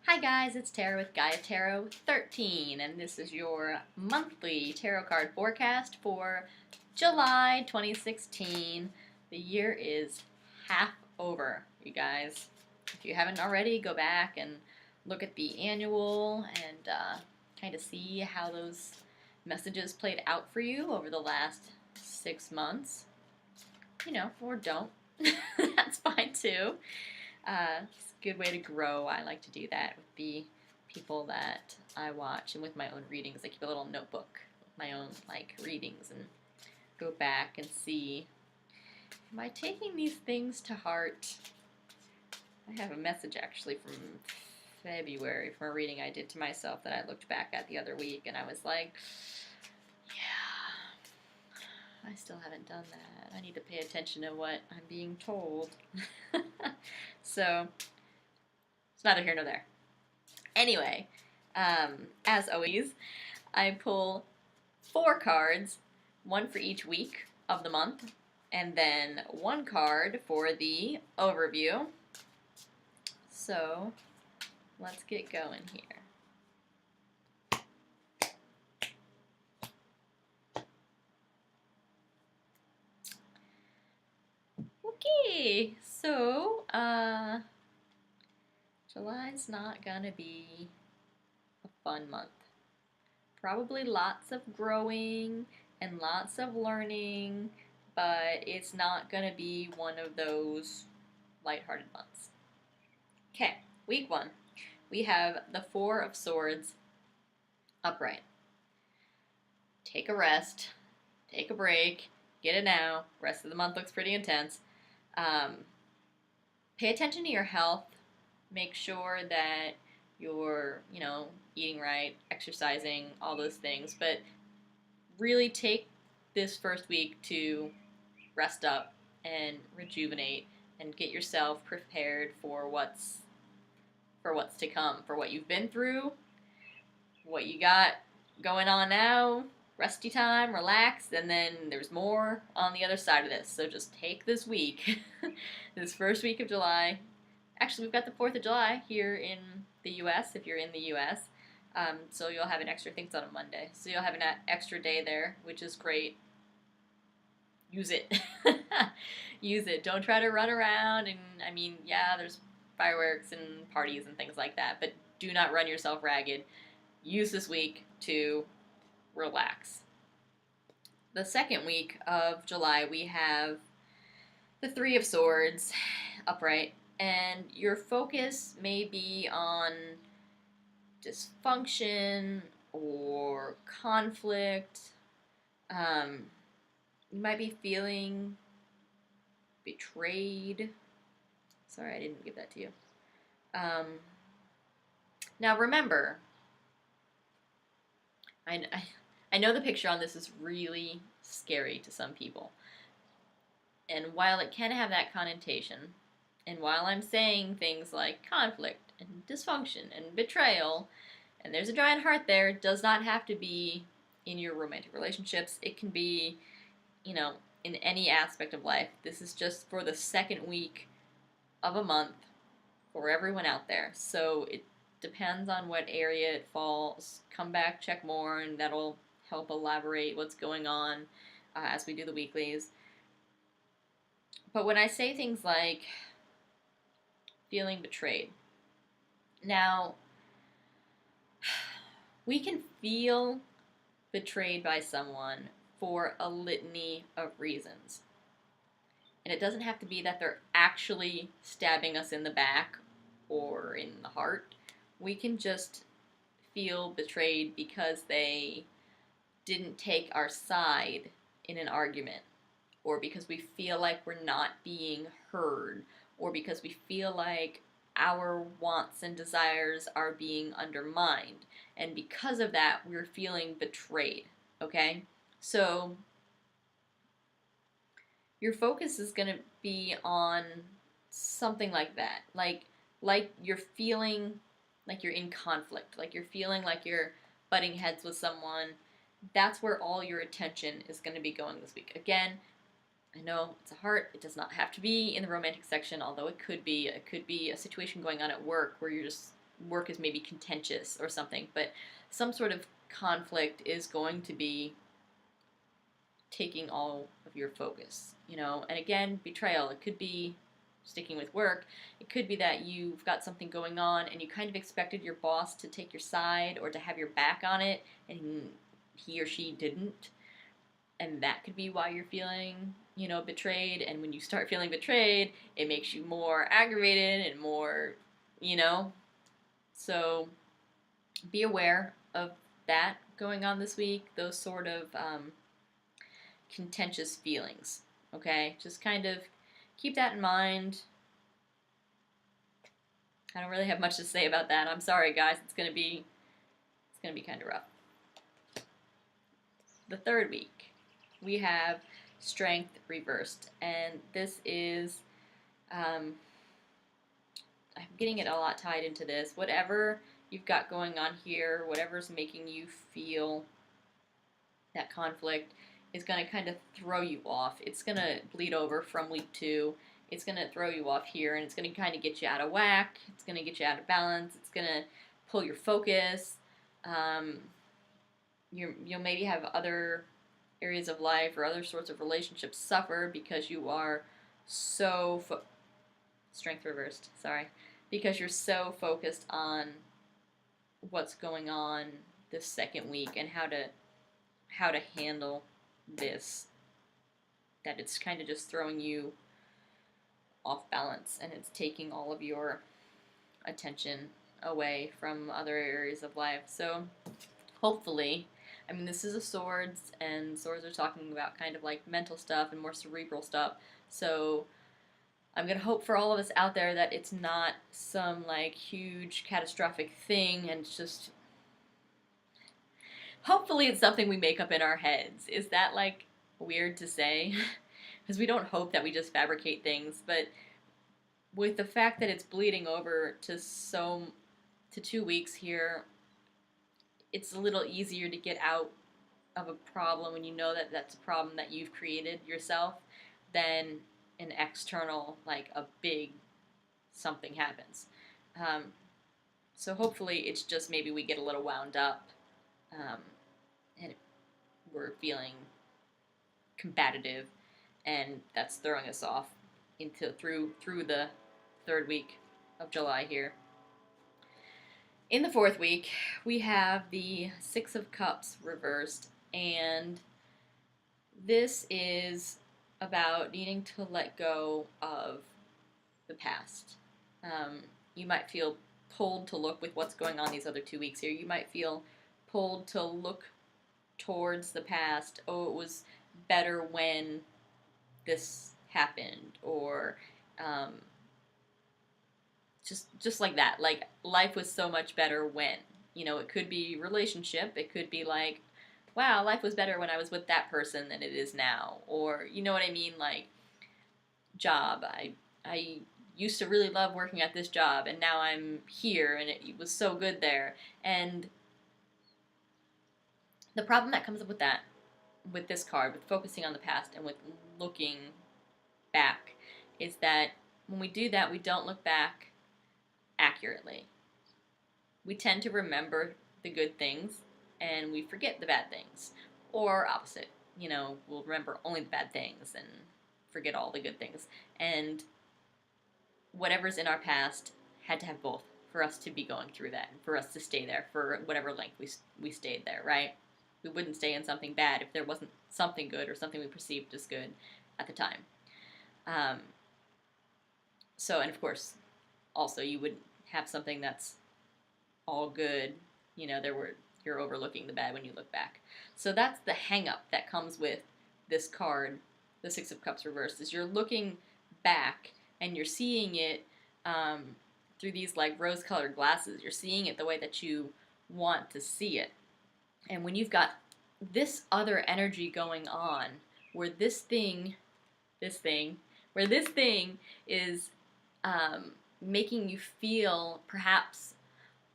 Hi guys, it's Tara with Gaia Tarot 13, and this is your monthly tarot card forecast for July 2016. The year is half over, you guys. If you haven't already, go back and look at the annual and kind of see how those messages played out for you over the last 6 months. Or don't. That's fine too. It's a good way to grow. I like to do that with the people that I watch and with my own readings. I keep a little notebook with my own readings and go back and see, am I taking these things to heart? I have a message actually from February from a reading I did to myself that I looked back at the other week, and I was like, yeah, I still haven't done that. I need to pay attention to what I'm being told. So, it's neither here nor there. Anyway, as always, I pull 4 cards, one for each week of the month, and then 1 card for the overview. So, let's get going here. Okay, so, July's not gonna be a fun month. Probably lots of growing and lots of learning, but it's not gonna be one of those lighthearted months. Okay, week 1. We have the 4 of Swords upright. Take a rest, take a break, get it now. Rest of the month looks pretty intense. Pay attention to your health. Make sure that you're, eating right, exercising, all those things. But really take this first week to rest up and rejuvenate and get yourself prepared for what's to come, for what you've been through, what you got going on now, resty time, relax, and then there's more on the other side of this. So just take this week, this first week of July. Actually, we've got the 4th of July here in the U.S., if you're in the U.S., so you'll have an extra, I think it's on a Monday, so you'll have an extra day there, which is great. Use it. Use it. Don't try to run around, and there's fireworks and parties and things like that, but do not run yourself ragged. Use this week to relax. The second week of July, we have the 3 of Swords upright, and your focus may be on dysfunction or conflict. You might be feeling betrayed. Sorry, I didn't give that to you. Now remember, I know the picture on this is really scary to some people. And while it can have that connotation, and while I'm saying things like conflict and dysfunction and betrayal, and there's a giant heart there, it does not have to be in your romantic relationships. It can be, in any aspect of life. This is just for the second week of a month for everyone out there. So it depends on what area it falls. Come back, check more, and that'll help elaborate what's going on as we do the weeklies. But when I say things like feeling betrayed, now, we can feel betrayed by someone for a litany of reasons. And it doesn't have to be that they're actually stabbing us in the back or in the heart. We can just feel betrayed because they didn't take our side in an argument, or because we feel like we're not being heard, or because we feel like our wants and desires are being undermined. And because of that, we're feeling betrayed, okay? So your focus is going to be on something like that. Like you're feeling like you're in conflict, like you're feeling like you're butting heads with someone. That's where all your attention is going to be going this week. Again, I know it's a heart. It does not have to be in the romantic section, although it could be. It could be a situation going on at work where you're just work is maybe contentious or something, but some sort of conflict is going to be taking all of your focus, And again, betrayal, it could be sticking with work. It could be that you've got something going on and you kind of expected your boss to take your side or to have your back on it, and he or she didn't. And that could be why you're feeling, betrayed. And when you start feeling betrayed, it makes you more aggravated and more, you know. So be aware of that going on this week, those sort of contentious feelings. Okay, just kind of keep that in mind. I don't really have much to say about that. I'm sorry, guys. It's gonna be kind of rough. The third week, we have strength reversed, and this is I'm getting it a lot tied into this. Whatever you've got going on here, whatever's making you feel that conflict, is going to kind of throw you off. It's going to bleed over from week 2. It's going to throw you off here, and it's going to kind of get you out of whack. It's going to get you out of balance. It's going to pull your focus. You'll maybe have other areas of life or other sorts of relationships suffer because you are so strength reversed. Sorry, because you're so focused on what's going on this second week and how to handle this, that it's kind of just throwing you off balance and it's taking all of your attention away from other areas of life. So hopefully, I mean, this is a swords, and swords are talking about kind of like mental stuff and more cerebral stuff. So I'm going to hope for all of us out there that it's not some like huge catastrophic thing, and it's just, hopefully it's something we make up in our heads. Is that like weird to say? Because we don't hope that we just fabricate things, but with the fact that it's bleeding over to 2 weeks here, it's a little easier to get out of a problem when you know that that's a problem that you've created yourself than an external, like a big something happens. So hopefully it's just maybe we get a little wound up, and we're feeling combative, and that's throwing us off through the third week of July here. In the fourth week, we have the Six of Cups reversed, and this is about needing to let go of the past. You might feel pulled to look with what's going on these other 2 weeks here. You might feel pulled to look towards the past. Oh, it was better when this happened, or just like that. Like, life was so much better when. It could be relationship. It could be like, wow, life was better when I was with that person than it is now. Or, you know what I mean? Like, job. I used to really love working at this job, and now I'm here, and it was so good there. And the problem that comes up with that, with this card, with focusing on the past and with looking back, is that when we do that, we don't look back accurately. We tend to remember the good things and we forget the bad things. Or opposite, we'll remember only the bad things and forget all the good things. And whatever's in our past had to have both for us to be going through that, and for us to stay there for whatever length we stayed there, right? We wouldn't stay in something bad if there wasn't something good or something we perceived as good at the time. And of course, also you wouldn't have something that's all good. You're overlooking the bad when you look back. So that's the hang-up that comes with this card, the Six of Cups reversed, is you're looking back and you're seeing it through these like rose-colored glasses. You're seeing it the way that you want to see it. And when you've got this other energy going on, where this thing is making you feel perhaps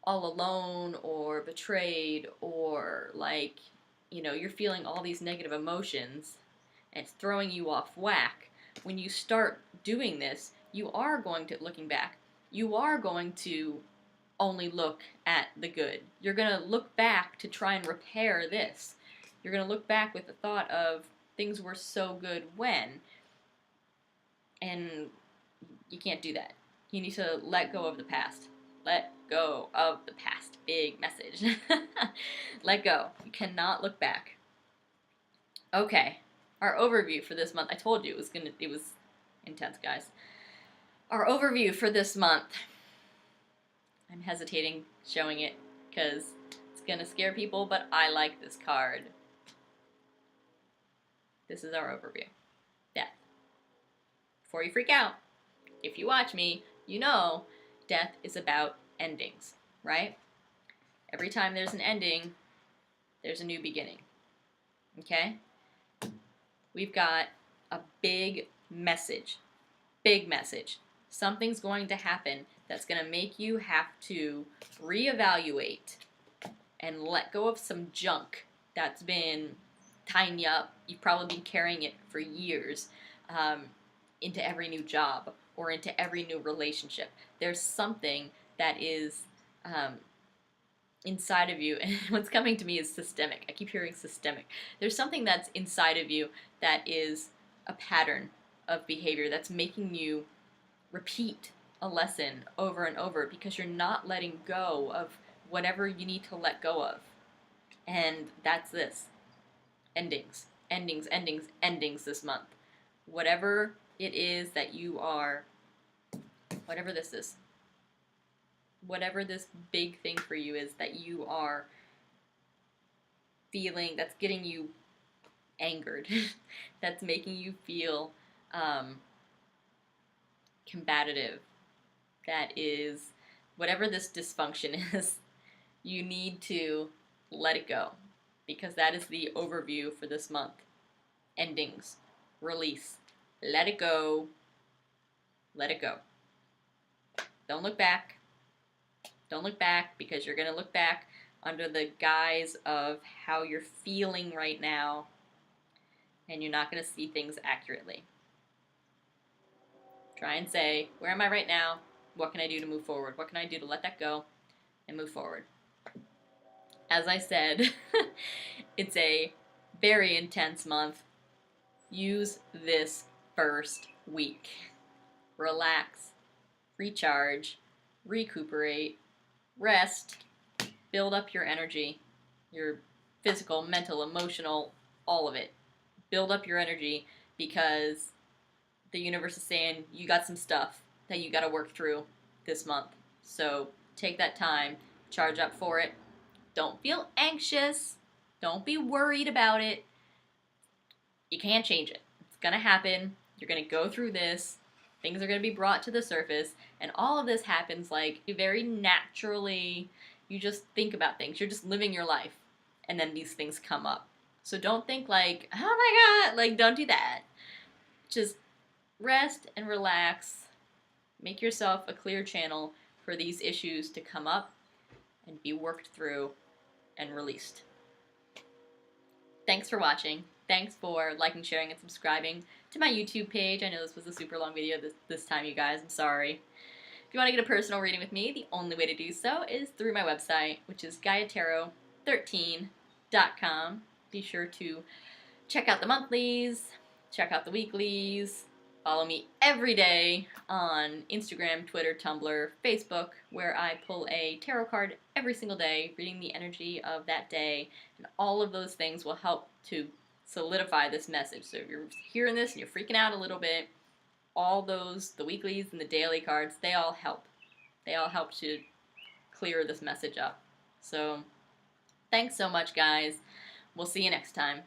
all alone or betrayed, or like, you're feeling all these negative emotions and it's throwing you off whack. When you start doing this, looking back, you are going to only look at the good. You're going to look back to try and repair this. You're going to look back with the thought of things were so good when, and you can't do that. You need to let go of the past. Let go of the past. Big message. Let go. You cannot look back. Okay, our overview for this month. I told you it was intense, guys. Our overview for this month. I'm hesitating showing it because it's gonna scare people, but I like this card. This is our overview. Death. Before you freak out, if you watch me, you know death is about endings, right? Every time there's an ending, there's a new beginning. Okay? We've got a big message. Big message. Something's going to happen that's going to make you have to reevaluate and let go of some junk that's been tying you up. You've probably been carrying it for years into every new job or into every new relationship. There's something that is inside of you, and what's coming to me is systemic. I keep hearing systemic. There's something that's inside of you that is a pattern of behavior that's making you repeat a lesson over and over because you're not letting go of whatever you need to let go of. And that's this. Endings. Endings, endings, endings this month. Whatever it is that you are, whatever this is, whatever this big thing for you is that you are feeling, that's getting you angered, that's making you feel combative, that is, whatever this dysfunction is, you need to let it go, because that is the overview for this month. Endings. Release. Let it go. Let it go. Don't look back. Don't look back, because you're going to look back under the guise of how you're feeling right now, and you're not going to see things accurately. Try and say, where am I right now? What can I do to move forward? What can I do to let that go and move forward? As I said, it's a very intense month. Use this first week. Relax, recharge, recuperate, rest, build up your energy, your physical, mental, emotional, all of it. Build up your energy, because the universe is saying you got some stuff that you got to work through this month. So take that time, charge up for it. Don't feel anxious. Don't be worried about it. You can't change it. It's going to happen. You're going to go through this. Things are going to be brought to the surface. And all of this happens like very naturally. You just think about things. You're just living your life. And then these things come up. So don't think like, oh my God, like don't do that. Just rest and relax. Make yourself a clear channel for these issues to come up and be worked through and released. Thanks for watching. Thanks for liking, sharing, and subscribing to my YouTube page. I know this was a super long video this time, you guys. I'm sorry. If you want to get a personal reading with me, the only way to do so is through my website, which is GaiaTarot13.com. Be sure to check out the monthlies, check out the weeklies. Follow me every day on Instagram, Twitter, Tumblr, Facebook, where I pull a tarot card every single day, reading the energy of that day. And all of those things will help to solidify this message. So if you're hearing this and you're freaking out a little bit, all those, the weeklies and the daily cards, they all help. They all help to clear this message up. So thanks so much, guys. We'll see you next time.